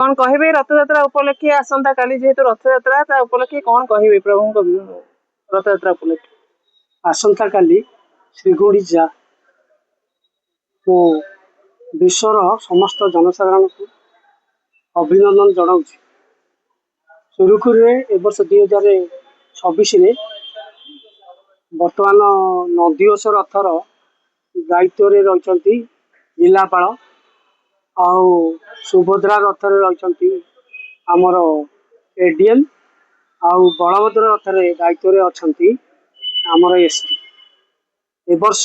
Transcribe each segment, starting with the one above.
कौन कहे रथयात्रा उपलक्षे आसंता काली जेहेतु रथयात्रा ता उपलक्षे कौन कहे प्रभु रथयात्रा उपलक्षे आसंता काली श्रीगुंडीचा ओ विश्वर समस्त जनसाधारण को अभिनंदन जनाऊँ। सुरुखुरी ए वर्ष 2026 बर्तमान नंदीघोष रथर दायित्व रही जिलापाल आउ सुभद्रा रथरे रही आमर एडीएम आउ बलभद्र रथरे दायित्व अच्छा आमर एसपी। ए वर्ष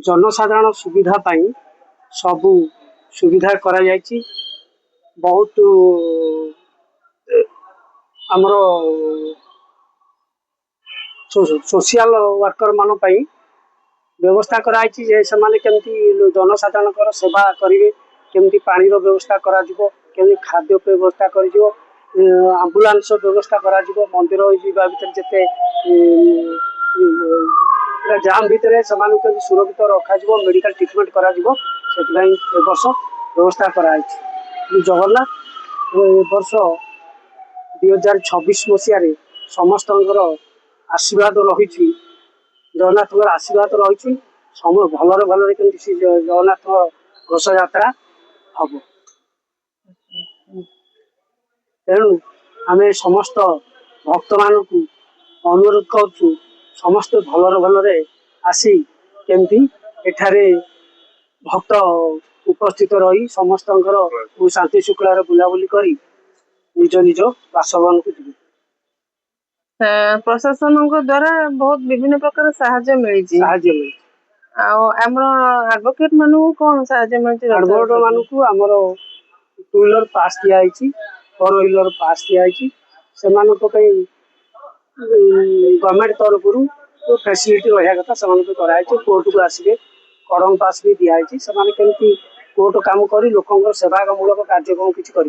जनसाधारण सुविधा पाई सबू सुविधा करा जायछि। बहुत आमर सोशल वर्कर मान पाई व्यवस्था कराई जे से माने केमती जनसाधारण सेवा करेंगे, केमती पानी व्यवस्था करा केमती खाद्य व्यवस्था कर आम्बुलांस व्यवस्था करा मंदिर भर जिते जाम भितर से सुरक्षित रखा मेडिकल ट्रिटमेंट करा वर्ष व्यवस्था कराई। जगन्नाथ वर्ष 2026 मसीह समस्त आशीर्वाद रही जगन्नाथ आशीर्वाद रही समय भलरे भलरे केमती जगन्नाथ घोष यात्रा हम। तेणु आम समस्त भक्त मान अनुरोध करूँ समस्त भलरे भलरे आसी केमती एठारे भक्त उपस्थित रही समस्त शांति शुक्ला बुलाबुली करी निज निज बासभवन को जी। प्रशासन द्वारा बहुत विभिन्न प्रकार साहाय्य मिली एडवोकेट मानू कौन साहाय्य मिली एडवोकेट मानू आमर 2 व्हीलर पास दिया 4 व्हीलर पास दिया से गवर्नमेंट तरफ फैसिलिटी रहा कथा से कोर्ट को आसवे कड़म पास भी दिखाई से कोर्ट काम कर लोक सेवामूलक कार्यक्रम किसी कर।